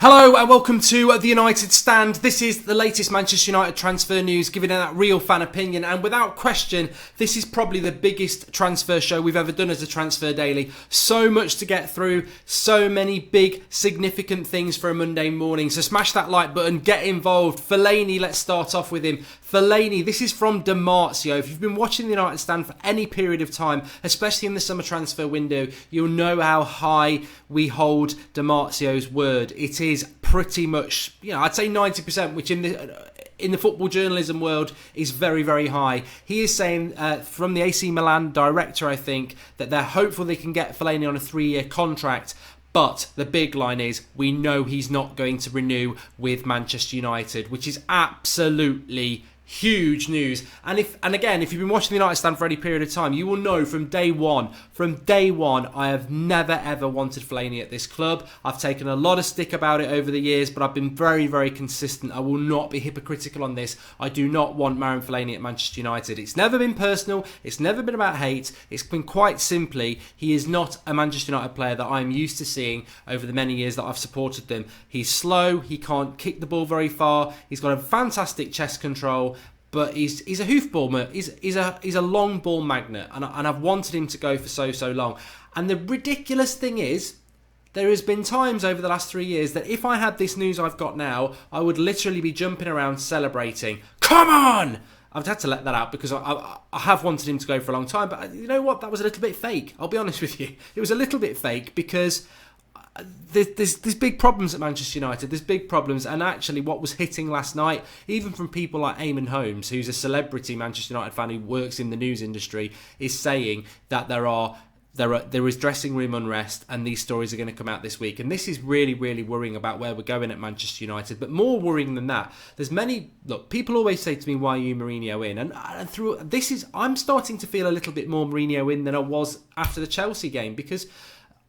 Hello and welcome to the United Stand. This is the latest Manchester United transfer news, giving that real fan opinion. And without question, this is probably the biggest transfer show we've ever done as a Transfer Daily. So much to get through, so many big, significant things for a Monday morning. So smash that like button, get involved. Fellaini, let's start off with him. Fellaini, this is from Di Marzio. If you've been watching the United Stand for any period of time, especially in the summer transfer window, you'll know how high we hold Di Marzio's word. It is pretty much, I'd say 90%, which in the football journalism world is very, very high. He is saying from the AC Milan director, I think, that they're hopeful they can get Fellaini on a 3-year contract. But the big line is, we know he's not going to renew with Manchester United, which is absolutely huge news. And again, if you've been watching the United Stand for any period of time, you will know from day one, I have never ever wanted Fellaini at this club. I've taken a lot of stick about it over the years, but I've been very, very consistent. I will not be hypocritical on this. I do not want Marouane Fellaini at Manchester United. It's never been personal. It's never been about hate. It's been quite simply, he is not a Manchester United player that I'm used to seeing over the many years that I've supported them. He's slow. He can't kick the ball very far. He's got a fantastic chest control. But he's a hoofball, he's a long ball magnet, and I've wanted him to go for so long. And the ridiculous thing is, there has been times over the last 3 years that if I had this news I've got now, I would literally be jumping around celebrating. Come on! I've had to let that out because I have wanted him to go for a long time. But you know what? That was a little bit fake. I'll be honest with you. It was a little bit fake because there's big problems at Manchester United. There's big problems, and actually what was hitting last night, even from people like Eamon Holmes, who's a celebrity Manchester United fan who works in the news industry, is saying that there is dressing room unrest, and these stories are going to come out this week. And this is really, really worrying about where we're going at Manchester United. But more worrying than that, people always say to me, why are you Mourinho in? And through this I'm starting to feel a little bit more Mourinho in than I was after the Chelsea game, because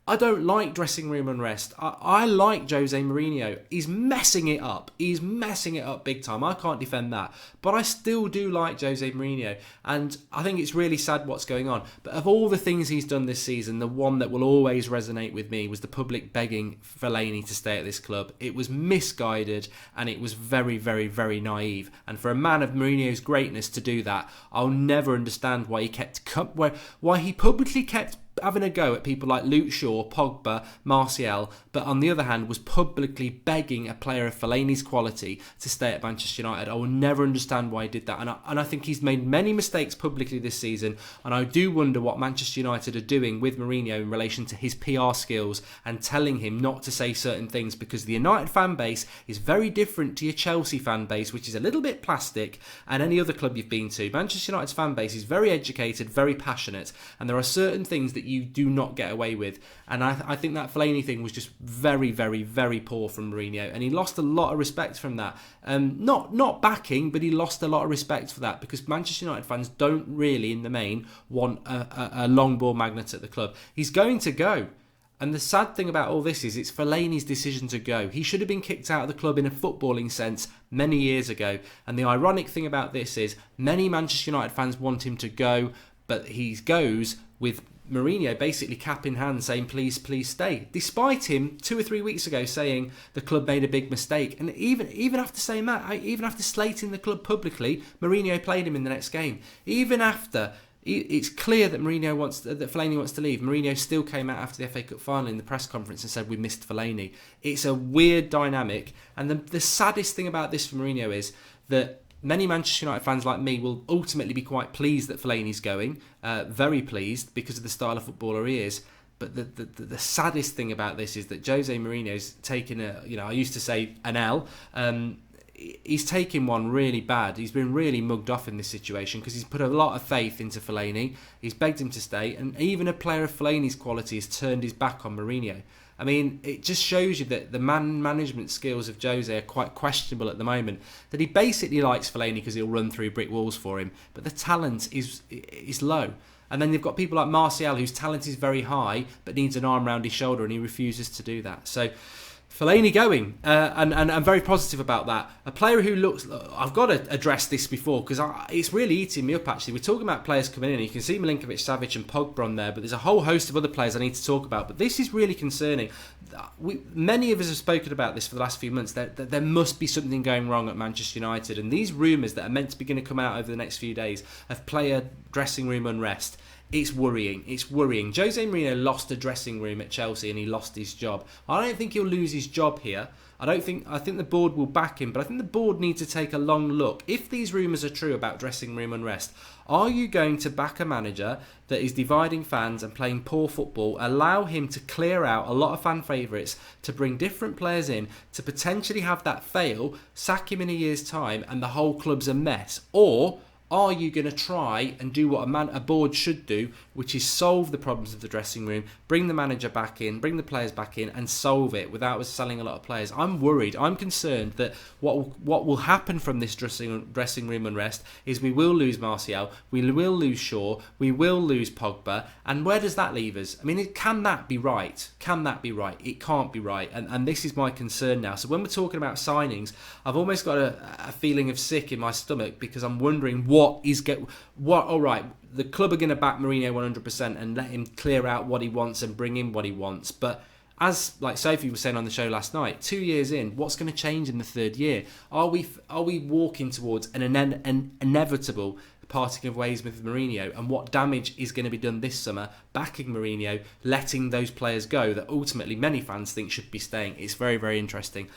I don't like dressing room unrest. I like Jose Mourinho. He's messing it up. He's messing it up big time. I can't defend that. But I still do like Jose Mourinho. And I think it's really sad what's going on. But of all the things he's done this season, the one that will always resonate with me was the public begging Fellaini to stay at this club. It was misguided, and it was very, very, very naive. And for a man of Mourinho's greatness to do that, I'll never understand why he publicly kept having a go at people like Luke Shaw, Pogba, Martial, but on the other hand was publicly begging a player of Fellaini's quality to stay at Manchester United. I will never understand why he did that, and I think he's made many mistakes publicly this season, and I do wonder what Manchester United are doing with Mourinho in relation to his PR skills and telling him not to say certain things, because the United fan base is very different to your Chelsea fan base, which is a little bit plastic, and any other club you've been to. Manchester United's fan base is very educated, very passionate, and there are certain things that you do not get away with. And I think that Fellaini thing was just very, very, very poor from Mourinho, and he lost a lot of respect from that. Not backing, but he lost a lot of respect for that, because Manchester United fans don't really, in the main, want a long ball magnet at the club. He's going to go. And the sad thing about all this is it's Fellaini's decision to go. He should have been kicked out of the club in a footballing sense many years ago. And the ironic thing about this is many Manchester United fans want him to go, but he goes with Mourinho basically cap in hand saying please stay, despite him 2 or 3 weeks ago saying the club made a big mistake. And even after saying that, even after slating the club publicly, Mourinho played him in the next game. Even after it's clear that Fellaini wants to leave, Mourinho still came out after the FA Cup final in the press conference and said we missed Fellaini. It's a weird dynamic, and the saddest thing about this for Mourinho is that many Manchester United fans like me will ultimately be quite pleased that Fellaini's going, very pleased because of the style of footballer he is. But the saddest thing about this is that Jose Mourinho's taken I used to say an L. He's taken one really bad. He's been really mugged off in this situation because he's put a lot of faith into Fellaini. He's begged him to stay, and even a player of Fellaini's quality has turned his back on Mourinho. I mean, it just shows you that the management skills of Jose are quite questionable at the moment. That he basically likes Fellaini because he'll run through brick walls for him, but the talent is low. And then you've got people like Martial, whose talent is very high, but needs an arm round his shoulder, and he refuses to do that. So Fellaini going, and I'm very positive about that. A player who looks... I've got to address this before, because it's really eating me up, actually. We're talking about players coming in. You can see Milinkovic-Savic and Pogba on there, but there's a whole host of other players I need to talk about. But this is really concerning. Many of us have spoken about this for the last few months. There must be something going wrong at Manchester United. And these rumours that are meant to be going to come out over the next few days of player dressing room unrest... It's worrying. It's worrying. Jose Mourinho lost a dressing room at Chelsea and he lost his job. I don't think he'll lose his job here. I think the board will back him, but I think the board need to take a long look. If these rumours are true about dressing room unrest, are you going to back a manager that is dividing fans and playing poor football, allow him to clear out a lot of fan favourites, to bring different players in, to potentially have that fail, sack him in a year's time and the whole club's a mess? Or are you going to try and do what a board should do, which is solve the problems of the dressing room, bring the manager back in, bring the players back in and solve it without us selling a lot of players? I'm worried. I'm concerned that what will happen from this dressing room unrest is we will lose Martial, we will lose Shaw, we will lose Pogba. And where does that leave us? I mean, can that be right? Can that be right? It can't be right. And this is my concern now. So when we're talking about signings, I've almost got a feeling of sick in my stomach, because I'm wondering all right, the club are going to back Mourinho 100% and let him clear out what he wants and bring in what he wants. But as like Sophie was saying on the show last night, 2 years in, what's going to change in the third year? Are we walking towards an inevitable parting of ways with Mourinho? And what damage is going to be done this summer backing Mourinho, letting those players go that ultimately many fans think should be staying? It's very, very interesting.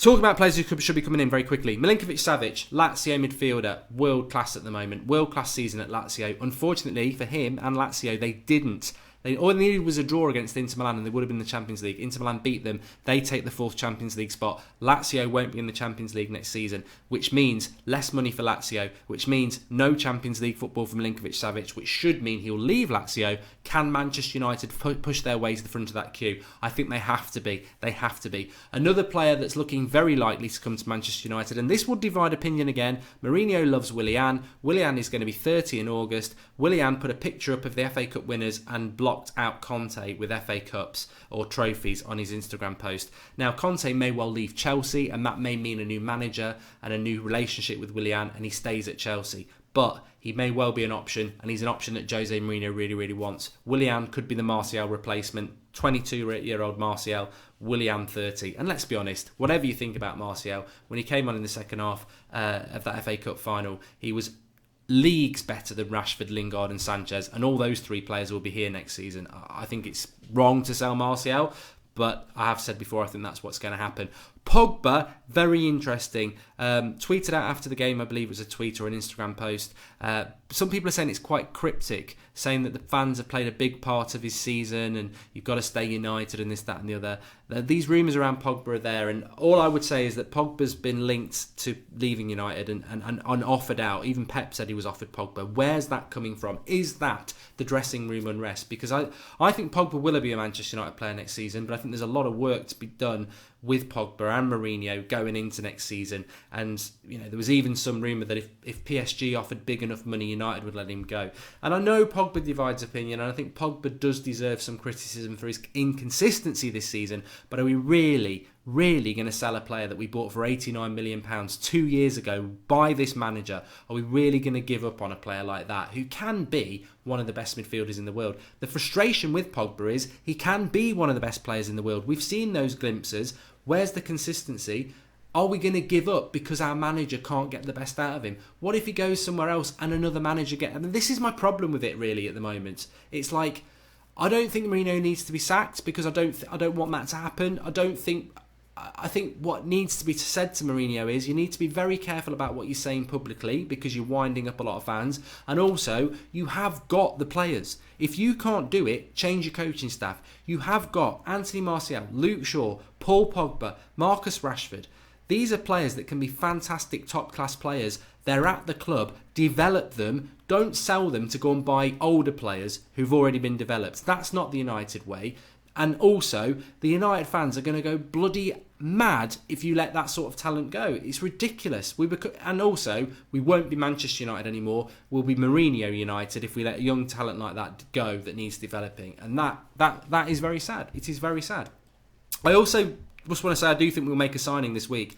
Talking about players who should be coming in very quickly. Milinkovic-Savic, Lazio midfielder, world class at the moment. World class season at Lazio. Unfortunately for him and Lazio, they didn't. All they needed was a draw against Inter Milan and they would have been in the Champions League. Inter Milan beat them. They take the fourth Champions League spot. Lazio won't be in the Champions League next season, which means less money for Lazio, which means no Champions League football for Milinkovic-Savic, which should mean he'll leave Lazio. Can Manchester United push their way to the front of that queue? I think they have to be. They have to be. Another player that's looking very likely to come to Manchester United, and this will divide opinion again. Mourinho loves Willian. Willian is going to be 30 in August. Willian put a picture up of the FA Cup winners and blocked out Conte with FA Cups or trophies on his Instagram post. Now, Conte may well leave Chelsea, and that may mean a new manager and a new relationship with Willian, and he stays at Chelsea. But he may well be an option, and he's an option that Jose Mourinho really, really wants. Willian could be the Martial replacement. 22-year-old Martial, Willian 30. And let's be honest, whatever you think about Martial, when he came on in the second half of that FA Cup final, he was leagues better than Rashford, Lingard and Sanchez, and all those three players will be here next season. I think it's wrong to sell Martial, but I have said before, I think that's what's going to happen. Pogba, very interesting. Tweeted out after the game, I believe it was a tweet or an Instagram post. Some people are saying it's quite cryptic, saying that the fans have played a big part of his season and you've got to stay united and this, that and the other. These rumours around Pogba are there, and all I would say is that Pogba's been linked to leaving United and offered out. Even Pep said he was offered Pogba. Where's that coming from? Is that the dressing room unrest? Because I think Pogba will be a Manchester United player next season, but I think there's a lot of work to be done with Pogba and Mourinho going into next season. And there was even some rumour that if PSG offered big enough money, United would let him go. And I know Pogba divides opinion, and I think Pogba does deserve some criticism for his inconsistency this season. But are we really going to sell a player that we bought for £89 million 2 years ago by this manager? Are we really going to give up on a player like that, who can be one of the best midfielders in the world? The frustration with Pogba is he can be one of the best players in the world. We've seen those glimpses. Where's the consistency? Are we going to give up because our manager can't get the best out of him? What if he goes somewhere else and another manager gets... I mean, this is my problem with it really at the moment. It's like, I don't think Mourinho needs to be sacked because I don't want that to happen. I think what needs to be said to Mourinho is you need to be very careful about what you're saying publicly, because you're winding up a lot of fans. And also, you have got the players. If you can't do it, change your coaching staff. You have got Anthony Martial, Luke Shaw, Paul Pogba, Marcus Rashford. These are players that can be fantastic top-class players. They're at the club. Develop them. Don't sell them to go and buy older players who've already been developed. That's not the United way. And also, the United fans are going to go bloody mad if you let that sort of talent go. It's ridiculous. And also, we won't be Manchester United anymore. We'll be Mourinho United if we let a young talent like that go that needs developing. And that is very sad. It is very sad. I also just want to say I do think we'll make a signing this week.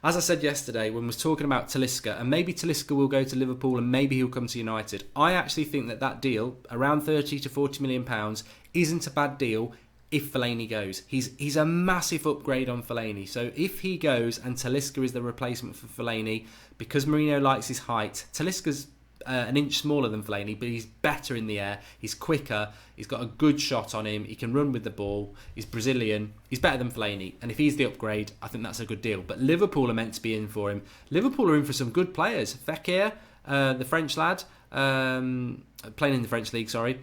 As I said yesterday when we was talking about Talisca, and maybe Talisca will go to Liverpool and maybe he'll come to United, I actually think that deal, around 30 to 40 million pounds, isn't a bad deal if Fellaini goes. He's a massive upgrade on Fellaini. So if he goes and Talisca is the replacement for Fellaini, because Mourinho likes his height, Talisca's an inch smaller than Fellaini, but he's better in the air, he's quicker, he's got a good shot on him, he can run with the ball, he's Brazilian, he's better than Fellaini, and if he's the upgrade, I think that's a good deal. But Liverpool are meant to be in for him. Liverpool are in for some good players. Fekir, the French lad, playing in the French league, sorry.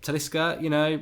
Talisca, you know,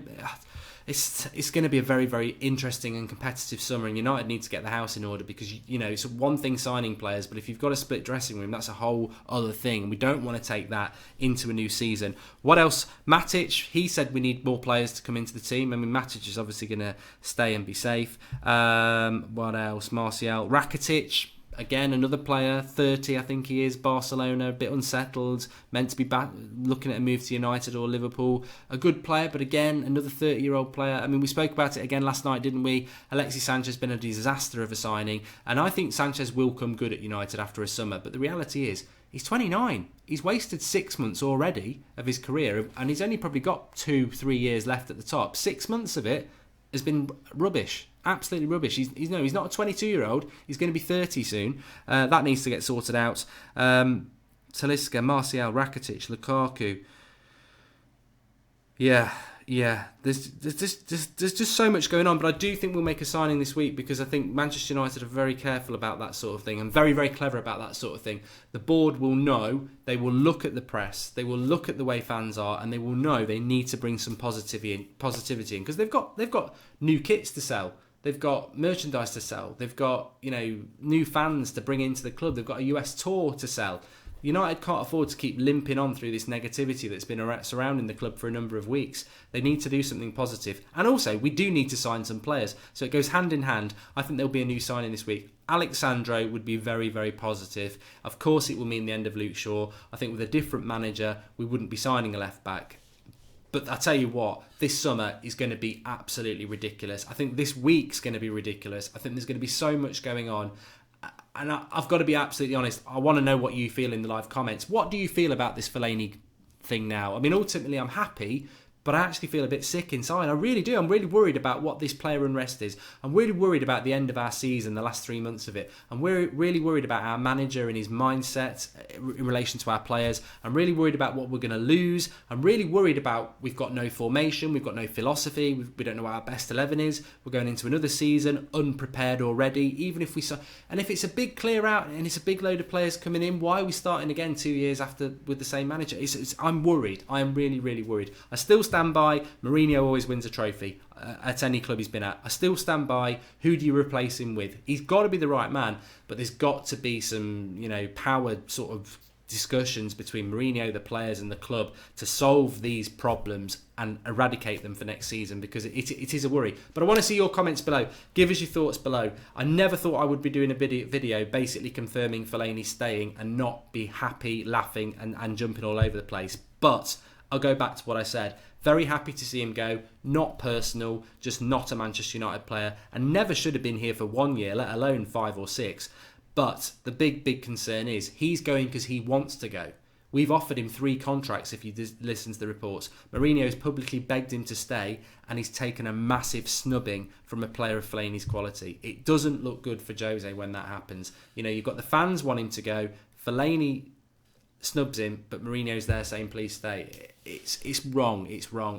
it's going to be a very, very interesting and competitive summer, and United need to get the house in order because, you know, it's one thing signing players, but if you've got a split dressing room, that's a whole other thing, and we don't want to take that into a new season. What else? Matic, he said we need more players to come into the team. I mean, Matic is obviously going to stay and be safe. What else? Martial. Rakitic, again, another player, 30 I think he is, Barcelona, a bit unsettled, meant to be back, looking at a move to United or Liverpool. A good player, but again, another 30-year-old player. I mean, we spoke about it again last night, didn't we? Alexis Sanchez has been a disaster of a signing, and I think Sanchez will come good at United after a summer, but the reality is, he's 29. He's wasted 6 months already of his career, and he's only probably got 2-3 years left at the top. 6 months of it has been rubbish. Absolutely rubbish. He's not a 22-year-old. He's going to be 30 soon. That needs to get sorted out. Talisca, Martial, Rakitic, Lukaku. Yeah. There's just so much going on, but I do think we'll make a signing this week because I think Manchester United are very careful about that sort of thing and very, very clever about that sort of thing. The board will know, they will look at the press, they will look at the way fans are, and they will know they need to bring some positivity in because they've got new kits to sell. They've got merchandise to sell. They've got, you know, new fans to bring into the club. They've got a US tour to sell. United can't afford to keep limping on through this negativity that's been surrounding the club for a number of weeks. They need to do something positive. And also, we do need to sign some players. So it goes hand in hand. I think there'll be a new signing this week. Alexandro would be very, very positive. Of course, it will mean the end of Luke Shaw. I think with a different manager, we wouldn't be signing a left-back. But I tell you what, this summer is going to be absolutely ridiculous. I think this week's going to be ridiculous. I think there's going to be so much going on. And I've got to be absolutely honest. I want to know what you feel in the live comments. What do you feel about this Fellaini thing now? I mean, ultimately, I'm happy, but I actually feel a bit sick inside. I really do. I'm really worried about what this player unrest is. I'm really worried about the end of our season, the last 3 months of it. I'm really worried about our manager and his mindset in relation to our players. I'm really worried about what we're going to lose. I'm really worried about we've got no formation, we've got no philosophy, we don't know what our best 11 is. We're going into another season unprepared already. Even if and if it's a big clear out and it's a big load of players coming in, why are we starting again 2 years after with the same manager? I'm worried. I am really, really worried. I still stand by Mourinho always wins a trophy at any club he's been at. I still stand by who do you replace him with? He's got to be the right man, but there's got to be some, you know, power sort of discussions between Mourinho, the players and the club to solve these problems and eradicate them for next season because it is a worry. But I want to see your comments below. Give us your thoughts below. I never thought I would be doing a video basically confirming Fellaini staying and not be happy, laughing and jumping all over the place. But I'll go back to what I said. Very happy to see him go. Not personal, just not a Manchester United player, and never should have been here for 1 year, let alone 5 or 6. But the big concern is he's going because he wants to go. We've offered him 3 contracts if you listen to the reports. Mourinho has publicly begged him to stay, and he's taken a massive snubbing from a player of Fellaini's quality. It doesn't look good for Jose when that happens. You know, you've got the fans wanting to go. Fellaini snubs him, but Mourinho's there saying please stay. It's wrong,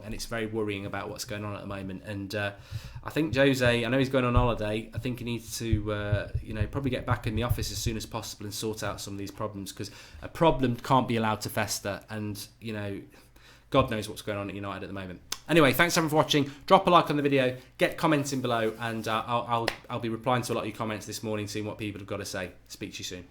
and it's very worrying about what's going on at the moment. And I think Jose, I know he's going on holiday, I think he needs to probably get back in the office as soon as possible and sort out some of these problems, because a problem can't be allowed to fester, and you know, God knows what's going on at United at the moment. Anyway, thanks everyone for watching. Drop a like on the video, get commenting below, and I'll be replying to a lot of your comments this morning, seeing what people have got to say. Speak to you soon.